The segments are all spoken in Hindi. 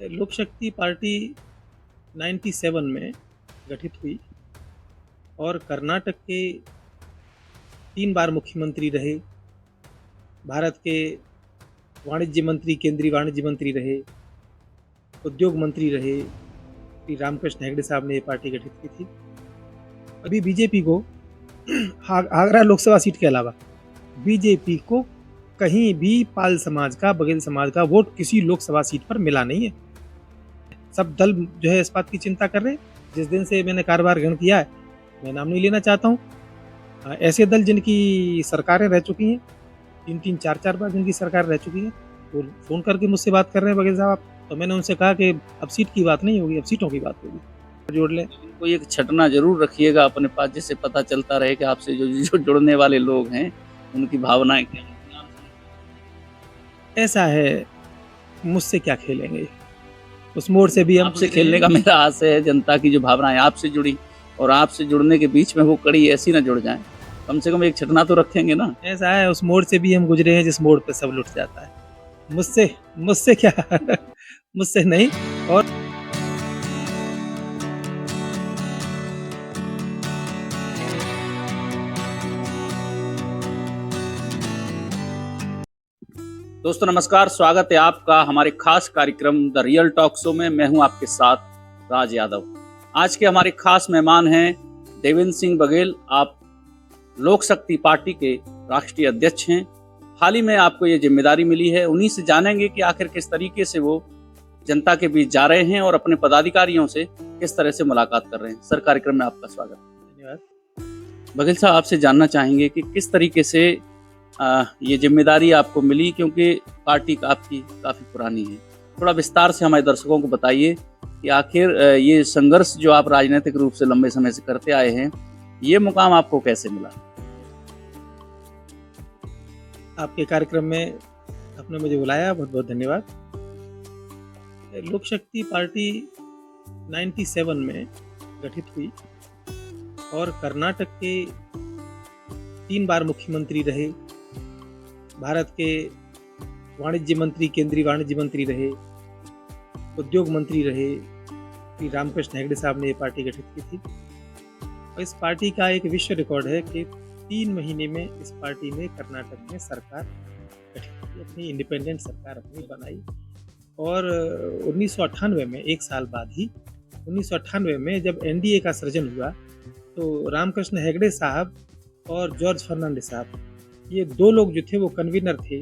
लोक शक्ति पार्टी 97 में गठित हुई और कर्नाटक के 3 बार मुख्यमंत्री रहे। भारत के वाणिज्य मंत्री, केंद्रीय वाणिज्य मंत्री रहे, उद्योग मंत्री रहे। श्री रामकृष्ण हेगड़े साहब ने ये पार्टी गठित की थी। अभी बीजेपी को आगरा लोकसभा सीट के अलावा बीजेपी को कहीं भी पाल समाज का, बघेल समाज का वोट किसी लोकसभा सीट पर मिला नहीं है। सब दल जो है इस बात की चिंता कर रहे हैं। जिस दिन से मैंने कार्यभार ग्रहण किया है, मैं नाम नहीं लेना चाहता हूँ, ऐसे दल जिनकी सरकारें रह चुकी हैं, 3-3, 4-4 बार जिनकी सरकार रह चुकी है, वो फोन करके मुझसे बात कर रहे हैं बघेल साहब। तो मैंने उनसे कहा कि अब सीट की बात नहीं होगी, अब सीटों की बात होगी। जोड़ लें, कोई एक छटना जरूर रखिएगा अपने पास, जिससे पता चलता रहे कि आपसे जो जुड़ने वाले लोग हैं उनकी भावनाएं क्या हैं। ऐसा है, मुझसे क्या खेलेंगे, उस मोड़ से भी हम आपसे खेलने का मेरा आशय है। जनता की जो भावनाएं आपसे जुड़ी और आपसे जुड़ने के बीच में वो कड़ी ऐसी ना जुड़ जाए, कम से कम एक छटना तो रखेंगे ना। ऐसा है, उस मोड़ से भी हम गुजरे हैं जिस मोड़ पे सब लुट जाता है। मुझसे क्या मुझसे नहीं। और दोस्तों नमस्कार, स्वागत है आपका हमारे खास कार्यक्रम द रियल टॉक शो में। मैं हूं आपके साथ राज यादव। आज के हमारे खास मेहमान हैं देवेंद्र सिंह बघेल। आप लोक शक्ति पार्टी के राष्ट्रीय अध्यक्ष हैं। हाल ही में आपको ये जिम्मेदारी मिली है। उन्हीं से जानेंगे कि आखिर किस तरीके से वो जनता के बीच जा रहे हैं और अपने पदाधिकारियों से किस तरह से मुलाकात कर रहे हैं। सर, कार्यक्रम में आपका स्वागत। धन्यवाद। बघेल साहब, आपसे जानना चाहेंगे कि किस तरीके से ये जिम्मेदारी आपको मिली, क्योंकि पार्टी आपकी काफ़ी पुरानी है। थोड़ा विस्तार से हमारे दर्शकों को बताइए कि आखिर ये संघर्ष जो आप राजनीतिक रूप से लंबे समय से करते आए हैं, ये मुकाम आपको कैसे मिला? आपके कार्यक्रम में आपने मुझे बुलाया, बहुत बहुत धन्यवाद। लोक शक्ति पार्टी 97 में गठित हुई और कर्नाटक के 3 बार मुख्यमंत्री रहे। भारत के वाणिज्य मंत्री, केंद्रीय वाणिज्य मंत्री रहे, उद्योग मंत्री रहे। श्री रामकृष्ण हेगड़े साहब ने ये पार्टी गठित की थी। और इस पार्टी का एक विश्व रिकॉर्ड है कि 3 महीने में इस पार्टी ने कर्नाटक में सरकार गठित की, अपनी इंडिपेंडेंट सरकार अपनी बनाई। और 1998 में, एक साल बाद ही 1998 में जब एनडीए का सृजन हुआ, तो रामकृष्ण हेगड़े साहब और जॉर्ज फर्नांडिस साहब, ये 2 लोग जो थे वो कन्वीनर थे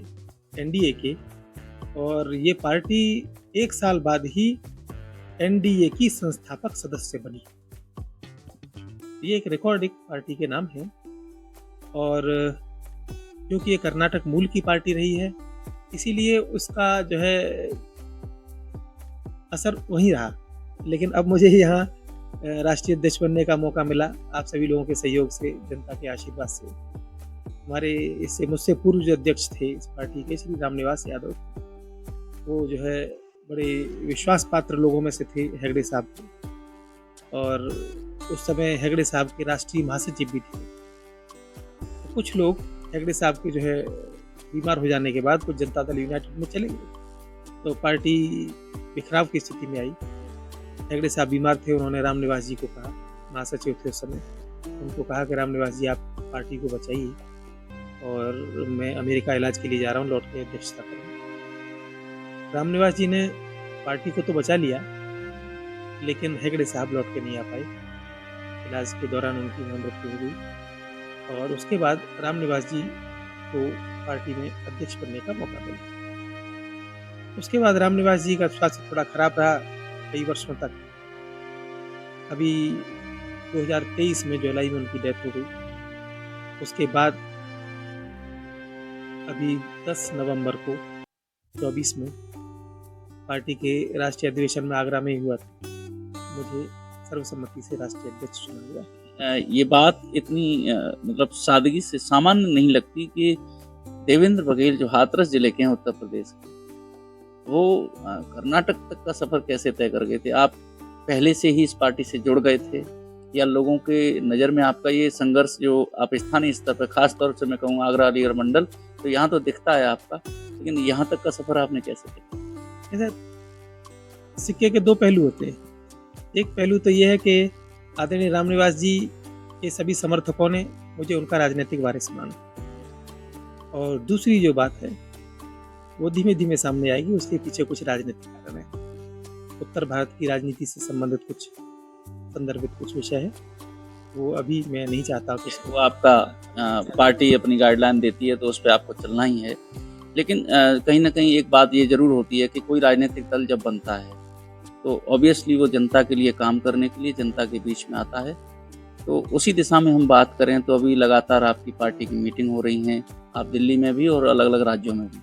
एनडीए के। और ये पार्टी 1 साल बाद ही एनडीए की संस्थापक सदस्य बनी। ये एक रिकॉर्ड एक पार्टी के नाम है। और क्योंकि ये कर्नाटक मूल की पार्टी रही है, इसीलिए उसका जो है असर वहीं रहा। लेकिन अब मुझे यहाँ राष्ट्रीय अध्यक्ष बनने का मौका मिला, आप सभी लोगों के सहयोग से, जनता के आशीर्वाद से। हमारे इससे मुझसे पूर्व जो अध्यक्ष थे इस पार्टी के, श्री रामनिवास यादव, वो जो है बड़े विश्वास पात्र लोगों में से थे हेगड़े साहब के। और उस समय हेगड़े साहब के राष्ट्रीय महासचिव भी थे। तो कुछ लोग हेगड़े साहब के जो है बीमार हो जाने के बाद कुछ जनता दल यूनाइटेड में चले गए, तो पार्टी बिखराव की स्थिति में आई। हेगड़े साहब बीमार थे, उन्होंने रामनिवास जी को कहा, महासचिव थे उस समय, उनको कहा कि रामनिवास जी आप पार्टी को बचाइए और मैं अमेरिका इलाज के लिए जा रहा हूँ, लौट के अध्यक्षता करूँगा। रामनिवास जी ने पार्टी को तो बचा लिया, लेकिन हेगड़े साहब लौट के नहीं आ पाए। इलाज के दौरान उनकी मृत्यु हो गई और उसके बाद रामनिवास जी को पार्टी में अध्यक्ष बनने का मौका मिला। उसके बाद रामनिवास जी का स्वास्थ्य थोड़ा खराब रहा कई वर्षों तक। अभी 2023 में जुलाई में उनकी डेथ हो गई। उसके बाद अभी 10 नवंबर को 24 में पार्टी के राष्ट्रीय अधिवेशन में आगरा में हुआ था, मुझे सर्वसम्मति से राष्ट्रीय अध्यक्ष चुना गया। ये बात इतनी मतलब सादगी से सामान्य नहीं लगती कि देवेंद्र बघेल जो हाथरस जिले के हैं उत्तर प्रदेश के, वो कर्नाटक तक का सफर कैसे तय कर गए थे? आप पहले से ही इस पार्टी से जुड़ गए थे या लोगों के नज़र में आपका ये संघर्ष जो आप स्थानीय स्तर पर, खास तौर से मैं कहूँ आगरा अलीगढ़ मंडल, तो यहाँ तो दिखता है आपका, लेकिन यहाँ तक का सफर आपने कैसे किया? सिक्के के दो पहलू होते हैं। एक पहलू तो ये है कि आदरणीय रामनिवास जी के सभी समर्थकों ने मुझे उनका राजनीतिक वारिस माना, और दूसरी जो बात है वो धीमे धीमे सामने आएगी, उसके पीछे कुछ राजनीतिक कारण है। उत्तर भारत की राजनीति से संबंधित कुछ संदर्भित कुछ विषय है, वो अभी मैं नहीं चाहता कि वो आपका पार्टी अपनी गाइडलाइन देती है तो उस पर आपको चलना ही है। लेकिन कहीं ना कहीं एक बात ये जरूर होती है कि कोई राजनीतिक दल जब बनता है तो ऑब्वियसली वो जनता के लिए काम करने के लिए जनता के बीच में आता है। तो उसी दिशा में हम बात करें तो अभी लगातार आपकी पार्टी की मीटिंग हो रही हैं, आप दिल्ली में भी और अलग अलग राज्यों में भी।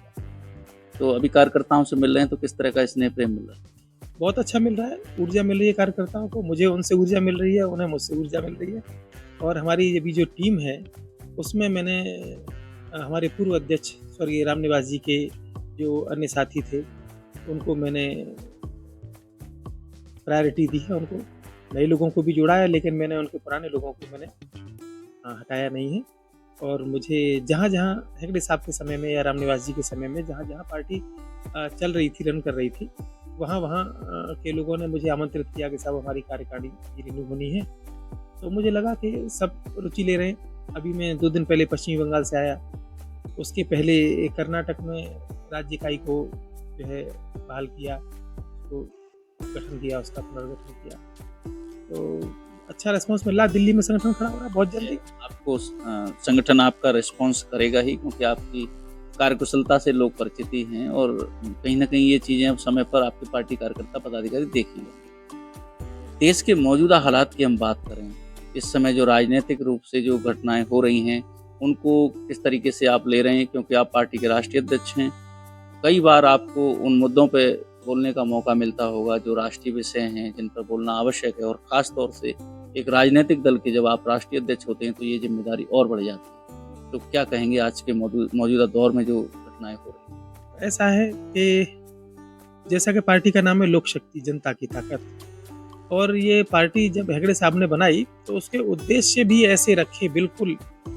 तो अभी कार्यकर्ताओं से मिल रहे हैं तो किस तरह का स्नेह प्रेम मिल रहा है? बहुत अच्छा मिल रहा है, ऊर्जा मिल रही है कार्यकर्ताओं को, मुझे उनसे ऊर्जा मिल रही है, उन्हें मुझसे ऊर्जा मिल रही है। और हमारी अभी जो टीम है उसमें मैंने हमारे पूर्व अध्यक्ष स्वर्गीय रामनिवास जी के जो अन्य साथी थे उनको मैंने प्रायोरिटी दी है, उनको नए लोगों को भी जोड़ा है, लेकिन मैंने उनके पुराने लोगों को मैंने हटाया नहीं है। और मुझे जहाँ जहाँ हेगड़े साहब के समय में या रामनिवास जी के समय में जहाँ जहाँ पार्टी चल रही थी, रन कर रही थी, वहाँ वहाँ के लोगों ने मुझे आमंत्रित किया कि साहब हमारी कार्यकारिणी रिन्यू होनी है। तो मुझे लगा कि सब रुचि ले रहे हैं। अभी मैं 2 दिन पहले पश्चिमी बंगाल से आया, उसके पहले कर्नाटक में राज्य इकाई को जो है बहाल किया, उसको गठन किया, उसका पुनर्गठन किया। तो अच्छा रिस्पॉन्स मिला, दिल्ली में संगठन खड़ा हो रहा है बहुत जल्दी। आपको संगठन आपका रिस्पॉन्स करेगा ही, क्योंकि आपकी कार्यकुशलता से लोग परिचित ही हैं और कहीं ना कहीं ये चीज़ें अब समय पर आपकी पार्टी कार्यकर्ता पदाधिकारी देखेंगे। देश के मौजूदा हालात की हम बात करें, इस समय जो राजनीतिक रूप से जो घटनाएं हो रही हैं उनको किस तरीके से आप ले रहे हैं, क्योंकि आप पार्टी के राष्ट्रीय अध्यक्ष हैं। कई बार आपको उन मुद्दों पे बोलने का मौका मिलता होगा जो राष्ट्रीय विषय हैं, जिन पर बोलना आवश्यक है, और ख़ास तौर से एक राजनीतिक दल के जब आप राष्ट्रीय अध्यक्ष होते हैं तो ये जिम्मेदारी और बढ़ जाती है। तो क्या कहेंगे आज के मौजूदा दौर में जो घटनाएं हो रही हैं? ऐसा है कि जैसा कि पार्टी का नाम है लोक शक्ति, जनता की ताकत, और ये पार्टी जब हेगड़े साहब ने बनाई तो उसके उद्देश्य भी ऐसे रखे, बिल्कुल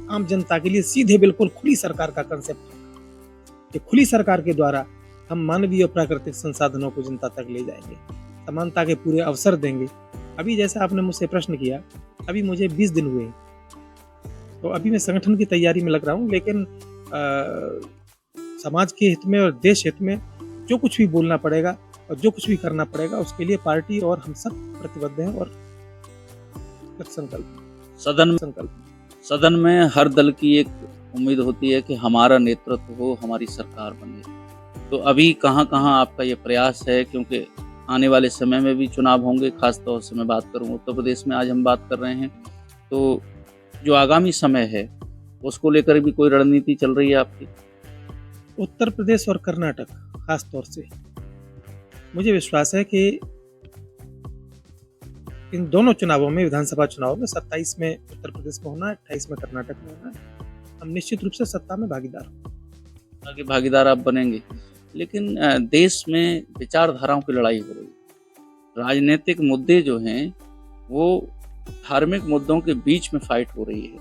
आम जनता के लिए सीधे, बिल्कुल खुली सरकार का कंसेप्ट कि खुली सरकार के द्वारा हम मानवीय और प्राकृतिक संसाधनों को जनता तक ले जाएंगे, समानता के पूरे अवसर देंगे। अभी जैसा आपने मुझसे प्रश्न किया, अभी मुझे 20 दिन हुए, तो अभी मैं संगठन की तैयारी में लग रहा हूँ, लेकिन समाज के हित में और देश हित में जो कुछ भी बोलना पड़ेगा और जो कुछ भी करना पड़ेगा उसके लिए पार्टी और हम सब प्रतिबद्ध हैं और संकल्प। सदन में हर दल की एक उम्मीद होती है कि हमारा नेतृत्व हो, हमारी सरकार बने। तो अभी कहाँ कहाँ आपका ये प्रयास है, क्योंकि आने वाले समय में भी चुनाव होंगे, खास तौर से मैं बात करूँ उत्तर प्रदेश में आज हम बात कर रहे हैं, तो जो आगामी समय है उसको लेकर भी कोई रणनीति चल रही है आपकी? उत्तर प्रदेश और कर्नाटक खास तौर से मुझे विश्वास है कि इन दोनों चुनावों में, विधानसभा चुनावों में 27 में उत्तर प्रदेश में होना है, 28 में कर्नाटक में होना है, हम निश्चित रूप से सत्ता में भागीदार आप बनेंगे। लेकिन देश में विचारधाराओं की लड़ाई हो रही है, राजनीतिक मुद्दे जो हैं वो धार्मिक मुद्दों के बीच में फाइट हो रही है।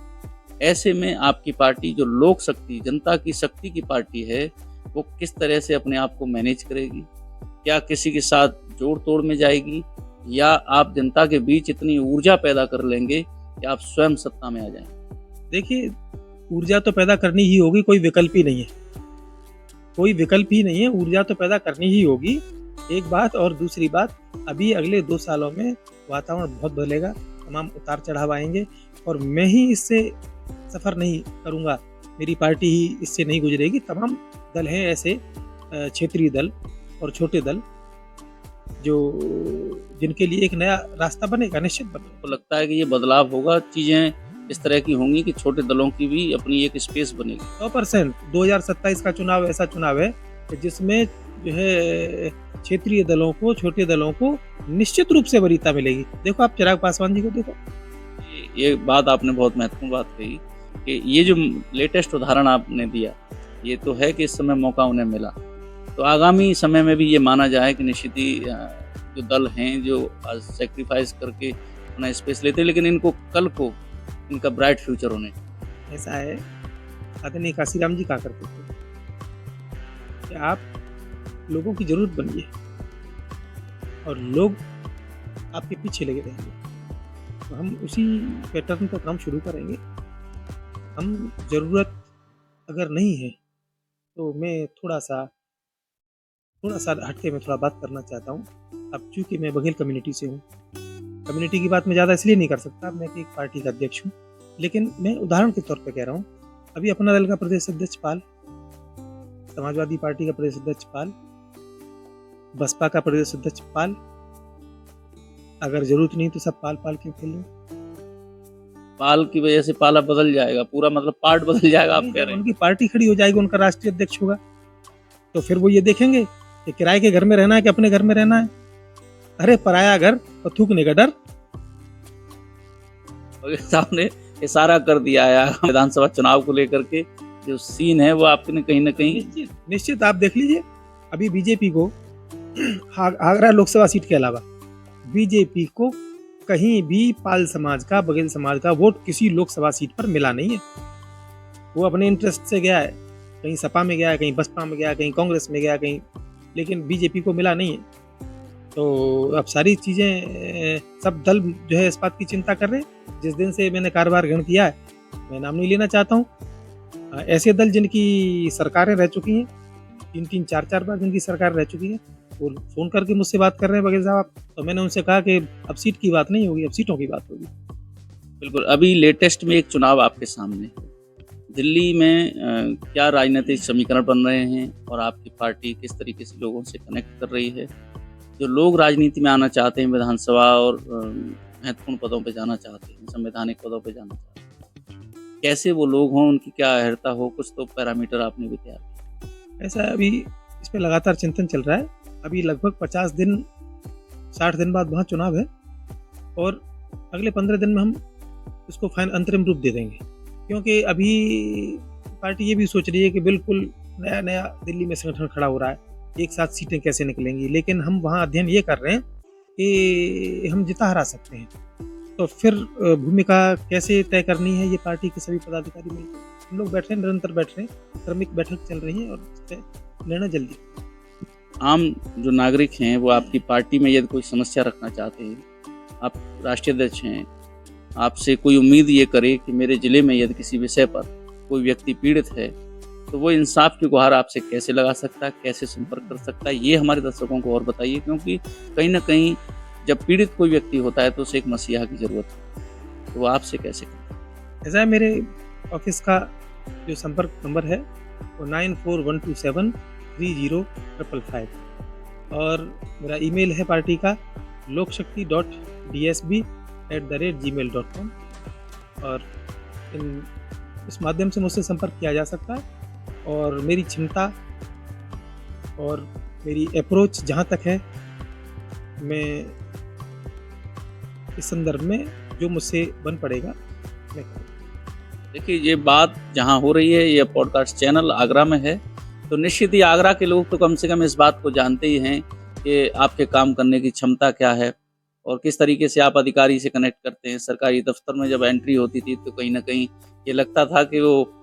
ऐसे में आपकी पार्टी जो लोक शक्ति, जनता की शक्ति की पार्टी है, वो किस तरह से अपने आप को मैनेज करेगी? क्या किसी के साथ जोड़ तोड़ में जाएगी, या आप जनता के बीच इतनी ऊर्जा पैदा कर लेंगे कि आप स्वयं सत्ता में आ जाएंगे? देखिए, ऊर्जा तो पैदा करनी ही होगी, कोई विकल्प ही नहीं है, ऊर्जा तो पैदा करनी ही होगी, एक बात। और दूसरी बात, अभी अगले 2 सालों में वातावरण बहुत बदलेगा, तमाम उतार चढ़ाव आएंगे, और मैं ही इससे सफ़र नहीं करूंगा, मेरी पार्टी ही इससे नहीं गुजरेगी। तमाम दल हैं ऐसे, क्षेत्रीय दल और छोटे दल, जो जिनके लिए एक नया रास्ता बनेगा, निश्चित बनेगा। तो लगता है कि ये बदलाव होगा, चीज़ें इस तरह की होंगी कि छोटे दलों की भी अपनी एक स्पेस बनेगी। 100%। 2027 का चुनाव ऐसा चुनाव है कि जिसमें जो है क्षेत्रीय दलों को, छोटे दलों को निश्चित रूप से वरीयता मिलेगी। देखो आप चिराग पासवान जी को देखो, ये बात आपने बहुत महत्वपूर्ण बात कही कि ये जो लेटेस्ट उदाहरण आपने दिया, ये तो है कि इस समय मौका उन्हें मिला, तो आगामी समय में भी ये माना जाए कि निश्चित ही जो दल हैं जो आज सेक्रीफाइस करके अपना स्पेस लेते हैं, लेकिन इनको कल को इनका ब्राइट फ्यूचर होने। ऐसा है, आदरणीय काशीराम जी कहा करते थे कि आप लोगों की जरूरत बनिए, और लोग आपके पीछे लगे रहेंगे। तो हम उसी पैटर्न पर काम शुरू करेंगे। हम ज़रूरत अगर नहीं है तो मैं थोड़ा-सा हट के मैं थोड़ा बात करना चाहता हूँ। अब चूँकि मैं बघेल कम्युनिटी से हूँ, कम्युनिटी की बात मैं ज़्यादा इसलिए नहीं कर सकता, मैं एक पार्टी का अध्यक्ष हूँ। लेकिन मैं उदाहरण के तौर पे कह रहा हूँ, अभी अपना दल का प्रदेश अध्यक्ष पाल, समाजवादी पार्टी का प्रदेश अध्यक्ष पाल, बसपा का प्रदेश अध्यक्ष पाल, अगर ज़रूरत नहीं तो सब पाल क्यों खेल रहे हैं? पाल की वजह से पाला बदल जाएगा, पूरा मतलब पार्ट बदल जाएगा आप नहीं, कह जब रहे हैं। उनकी पार्टी खड़ी हो जाएगी, उनका राष्ट्रीय अध्यक्ष होगा, तो फिर वो ये देखेंगे कि किराए के घर में रहना है कि अपने घर में रहना है। अरे पराया घर तो थूकने का डर। बघेल साहब ने इशारा कर दिया है विधानसभा चुनाव को लेकर के, जो सीन है वो आपने कहीं ना कहीं निश्चित आप देख लीजिए, अभी बीजेपी को आगरा लोकसभा सीट के अलावा बीजेपी को कहीं भी पाल समाज का, बघेल समाज का वोट किसी लोकसभा सीट पर मिला नहीं है। वो अपने इंटरेस्ट से गया है, कहीं सपा में गया है, कहीं बसपा में गया, कहीं कांग्रेस में गया, कहीं, लेकिन बीजेपी को मिला नहीं है। तो अब सारी चीज़ें सब दल जो है इस बात की चिंता कर रहे हैं। जिस दिन से मैंने कारोबार ग्रहण किया है, मैं नाम नहीं लेना चाहता हूँ, ऐसे दल जिनकी सरकारें रह चुकी हैं, 3-3, 4-4 बार जिनकी सरकार रह चुकी है, वो फ़ोन करके मुझसे बात कर रहे हैं बघेल साहब। तो मैंने उनसे कहा कि अब सीट की बात नहीं होगी, अब सीटों की बात होगी। बिल्कुल। अभी लेटेस्ट में एक चुनाव आपके सामने है। दिल्ली में क्या राजनीतिक समीकरण बन रहे हैं और आपकी पार्टी किस तरीके से लोगों से कनेक्ट कर रही है? जो लोग राजनीति में आना चाहते हैं, विधानसभा और महत्वपूर्ण पदों पे जाना चाहते हैं, संवैधानिक पदों पे जाना चाहते हैं, कैसे वो लोग हों, उनकी क्या अर्हता हो, कुछ तो पैरामीटर आपने भी तैयार किया? ऐसा अभी इस पे लगातार चिंतन चल रहा है। अभी लगभग 50 दिन 60 दिन बाद वहाँ चुनाव है और अगले 15 दिन में हम इसको अंतरिम रूप दे देंगे, क्योंकि अभी पार्टी ये भी सोच रही है कि बिल्कुल नया दिल्ली में संगठन खड़ा हो रहा है, एक साथ सीटें कैसे निकलेंगी। लेकिन हम वहाँ अध्ययन ये कर रहे हैं कि हम जिता हरा सकते हैं, तो फिर भूमिका कैसे तय करनी है, ये पार्टी के सभी पदाधिकारी मिलकर हम लोग बैठ रहे हैं, निरंतर बैठ रहे हैं, क्रमिक बैठक चल रही है और इस पे निर्णय जल्दी। आम जो नागरिक हैं वो आपकी पार्टी में यदि कोई समस्या रखना चाहते हैं, आप राष्ट्रीय अध्यक्ष हैं, आपसे कोई उम्मीद ये करे कि मेरे जिले में यदि किसी विषय पर कोई व्यक्ति पीड़ित है, तो वो इंसाफ की गुहार आपसे कैसे लगा सकता है, कैसे संपर्क कर सकता है, ये हमारे दर्शकों को और बताइए। क्योंकि कहीं ना कहीं जब पीड़ित कोई व्यक्ति होता है तो उसे एक मसीहा की जरूरत है, तो वो आपसे कैसे करें? ऐसा है, मेरे ऑफिस का जो संपर्क नंबर है वो 9412730555 और मेरा ईमेल है पार्टी का lokshakti.dsb@gmail.com और इस माध्यम से मुझसे संपर्क किया जा सकता है। और मेरी क्षमता और मेरी अप्रोच जहाँ तक है, मैं इस संदर्भ में जो मुझसे बन पड़ेगा मैं करूँगा। देखिए, ये बात जहाँ हो रही है, ये पॉडकास्ट चैनल आगरा में है, तो निश्चित ही आगरा के लोग तो कम से कम इस बात को जानते ही हैं कि आपके काम करने की क्षमता क्या है और किस तरीके से आप अधिकारी से कनेक्ट करते हैं। सरकारी दफ्तर में जब एंट्री होती थी तो कहीं ना कहीं ये लगता था कि वो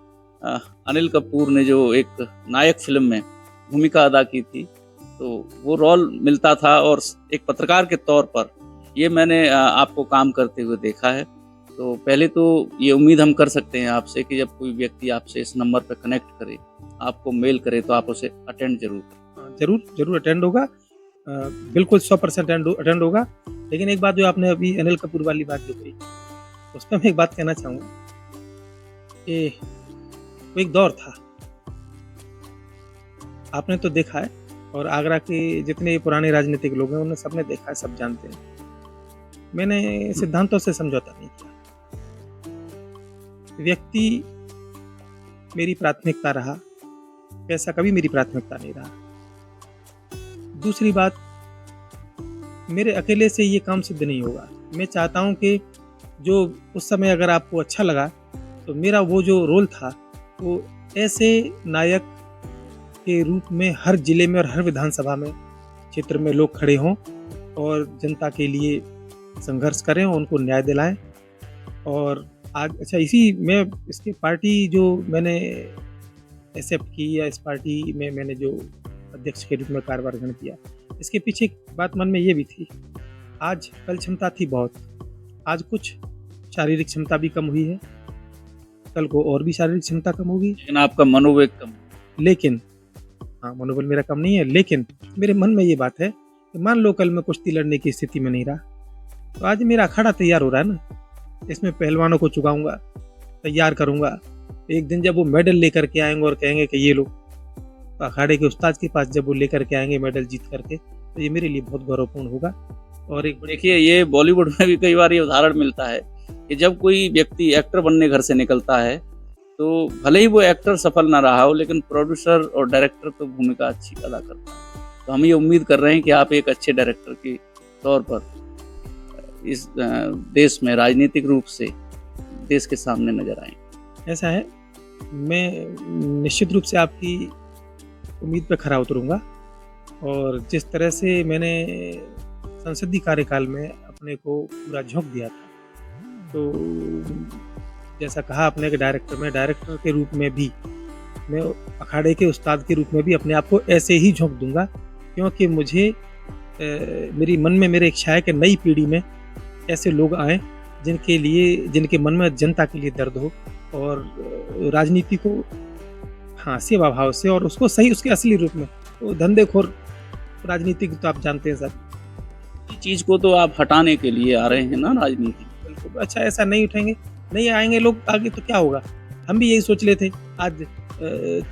अनिल कपूर ने जो एक नायक फिल्म में भूमिका अदा की थी, तो वो रोल मिलता था। और एक पत्रकार के तौर पर ये मैंने आपको काम करते हुए देखा है। तो पहले तो ये उम्मीद हम कर सकते हैं आपसे कि जब कोई व्यक्ति आपसे इस नंबर पर कनेक्ट करे, आपको मेल करे, तो आप उसे अटेंड जरूर करें। जरूर अटेंड होगा, बिल्कुल 100% अटेंड होगा। लेकिन एक बात जो आपने अभी अनिल कपूर वाली बात जो कही, उस पर मैं एक बात कहना चाहूँगा कि वो एक दौर था, आपने तो देखा है, और आगरा के जितने पुराने राजनीतिक लोग हैं उन्होंने सबने देखा है, सब जानते हैं। मैंने सिद्धांतों से समझौता नहीं किया। व्यक्ति मेरी प्राथमिकता रहा, पैसा कभी मेरी प्राथमिकता नहीं रहा। दूसरी बात, मेरे अकेले से ये काम सिद्ध नहीं होगा। मैं चाहता हूँ कि जो उस समय अगर आपको अच्छा लगा, तो मेरा वो जो रोल था वो ऐसे नायक के रूप में हर जिले में और हर विधानसभा में क्षेत्र में लोग खड़े हों और जनता के लिए संघर्ष करें, उनको न्याय दिलाएं। और अच्छा, इसी में इसकी पार्टी जो मैंने एक्सेप्ट की या इस पार्टी में मैंने जो अध्यक्ष के रूप में कार्यभार ग्रहण किया, इसके पीछे एक बात मन में ये भी थी, आज कल क्षमता थी बहुत, आज कुछ शारीरिक क्षमता भी कम हुई है, कल को और भी शारीरिक क्षमता कम होगी, लेकिन आपका मनोवेग कम। लेकिन हाँ, मनोबल मेरा कम नहीं है, लेकिन मेरे मन में ये बात है कि मान लो कल मैं कुश्ती लड़ने की स्थिति में नहीं रहा, तो आज मेरा अखाड़ा तैयार हो रहा है ना, इसमें पहलवानों को चुकाऊंगा, तैयार करूंगा। एक दिन जब वो मेडल लेकर के आएंगे और कहेंगे कि ये लो, तो अखाड़े के उस्ताद के पास जब वो लेकर के आएंगे मेडल जीत करके, तो ये मेरे लिए बहुत गौरवपूर्ण होगा। और एक देखिए, ये बॉलीवुड में भी कई बार ये उदाहरण मिलता है कि जब कोई व्यक्ति एक्टर बनने घर से निकलता है, तो भले ही वो एक्टर सफल ना रहा हो, लेकिन प्रोड्यूसर और डायरेक्टर तो भूमिका अच्छी अदा करता है। तो हम ये उम्मीद कर रहे हैं कि आप एक अच्छे डायरेक्टर के तौर पर इस देश में राजनीतिक रूप से देश के सामने नजर आए। ऐसा है, मैं निश्चित रूप से आपकी उम्मीद पे खरा उतरूंगा, और जिस तरह से मैंने संसदीय कार्यकाल में अपने को पूरा झोंक दिया था, तो जैसा कहा आपने कि डायरेक्टर के रूप में भी, मैं अखाड़े के उस्ताद के रूप में भी अपने आप को ऐसे ही झोंक दूंगा, क्योंकि मुझे मेरी मन में मेरे इच्छा है कि नई पीढ़ी में ऐसे लोग आएँ जिनके मन में जनता के लिए दर्द हो, और राजनीति को हाँ सेवा भाव से, और उसको सही उसके असली रूप में। तो धंधेखोर राजनीति तो आप जानते हैं सर, इस चीज को तो आप हटाने के लिए आ रहे हैं ना राजनीति। बिल्कुल। अच्छा, ऐसा नहीं उठेंगे, नहीं आएंगे लोग आगे, तो क्या होगा? हम भी यही सोच रहे थे आज,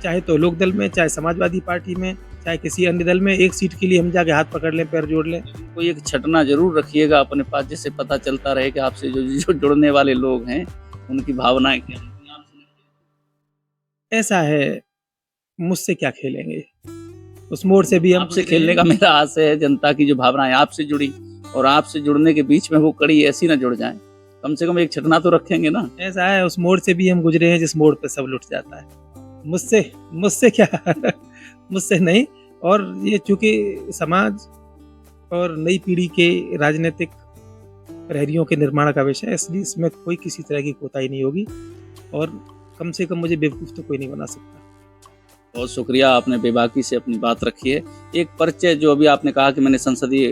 चाहे तो लोकदल में, चाहे समाजवादी पार्टी में, चाहे किसी अन्य दल में, एक सीट के लिए हम जाके हाथ पकड़ लें, पैर जोड़ लें। कोई एक छटना जरूर रखिएगा अपने पास, जिससे पता चलता रहे कि आपसे जो जुड़ने वाले लोग हैं उनकी भावनाएं क्या हैं। ऐसा है, मुझसे क्या खेलेंगे, उस मोड़ से भी हम आपसे खेलने का मेरा आशय है, जनता की जो भावनाएं आपसे जुड़ी और आपसे जुड़ने के बीच में वो कड़ी ऐसी ना जुड़ जाए, कम से कम एक छटना तो रखेंगे ना। ऐसा है, उस मोड़ से भी हम गुजरे हैं जिस मोड़ पे सब लुट जाता है। मुझसे क्या मुझसे नहीं। और ये चूंकि समाज और नई पीढ़ी के राजनीतिक प्रहरियों के निर्माण का विषय है, इसलिए इसमें कोई किसी तरह की कोताही नहीं होगी, और कम से कम मुझे बेवकूफ़ तो कोई नहीं बना सकता। बहुत शुक्रिया, आपने बेबाकी से अपनी बात रखी है। एक परिचय जो अभी आपने कहा कि मैंने संसदीय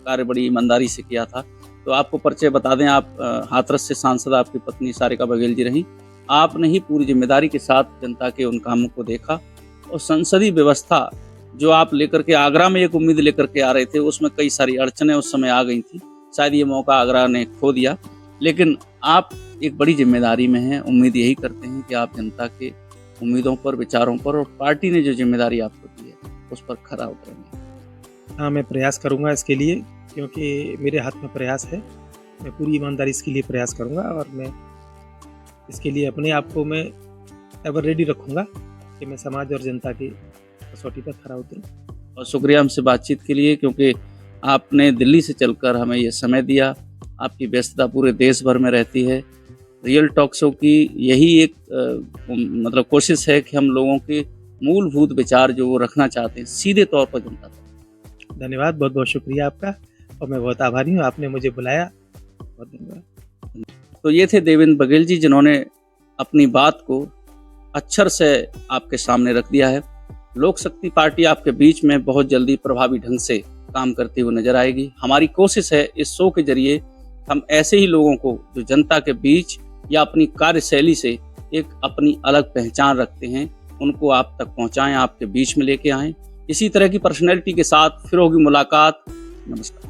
कार्य बड़ी ईमानदारी से किया था, तो आपको परिचय बता दें, आप हाथरस से सांसद आपकी पत्नी सारिका बघेल जी रहीं। आपने ही पूरी जिम्मेदारी के साथ जनता के उन कामों को देखा, और संसदीय व्यवस्था जो आप लेकर के आगरा में एक उम्मीद लेकर के आ रहे थे, उसमें कई सारी अड़चनें उस समय आ गई थी। शायद ये मौका आगरा ने खो दिया, लेकिन आप एक बड़ी जिम्मेदारी में हैं। उम्मीद यही करते हैं कि आप जनता के उम्मीदों पर, विचारों पर, और पार्टी ने जो जिम्मेदारी आपको दी है उस पर खरा उतरेंगे। हाँ, मैं प्रयास करूँगा इसके लिए, क्योंकि मेरे हाथ में प्रयास है। मैं पूरी ईमानदारी इसके लिए प्रयास करूँगा, और मैं इसके लिए अपने आप को मैं एवर रेडी रखूँगा कि मैं समाज और जनता की कसौटी पर खरा उतरूँ। और शुक्रिया हमसे बातचीत के लिए, क्योंकि आपने दिल्ली से चलकर हमें ये समय दिया। आपकी व्यस्तता पूरे देश भर में रहती है। रियल टॉक शो की यही एक मतलब कोशिश है कि हम लोगों के मूलभूत विचार जो वो रखना चाहते हैं सीधे तौर पर जनता तक। धन्यवाद, बहुत बहुत शुक्रिया आपका, और मैं बहुत आभारी हूँ, आपने मुझे बुलाया, बहुत धन्यवाद। तो ये थे देवेंद्र बघेल जी, जिन्होंने अपनी बात को अक्षर से आपके सामने रख दिया है। लोक शक्ति पार्टी आपके बीच में बहुत जल्दी प्रभावी ढंग से काम करती हुई नजर आएगी। हमारी कोशिश है इस शो के जरिए हम ऐसे ही लोगों को जो जनता के बीच या अपनी कार्यशैली से एक अपनी अलग पहचान रखते हैं, उनको आप तक पहुंचाएं, आपके बीच में लेके आएं। इसी तरह की पर्सनैलिटी के साथ फिर होगी मुलाकात। नमस्कार।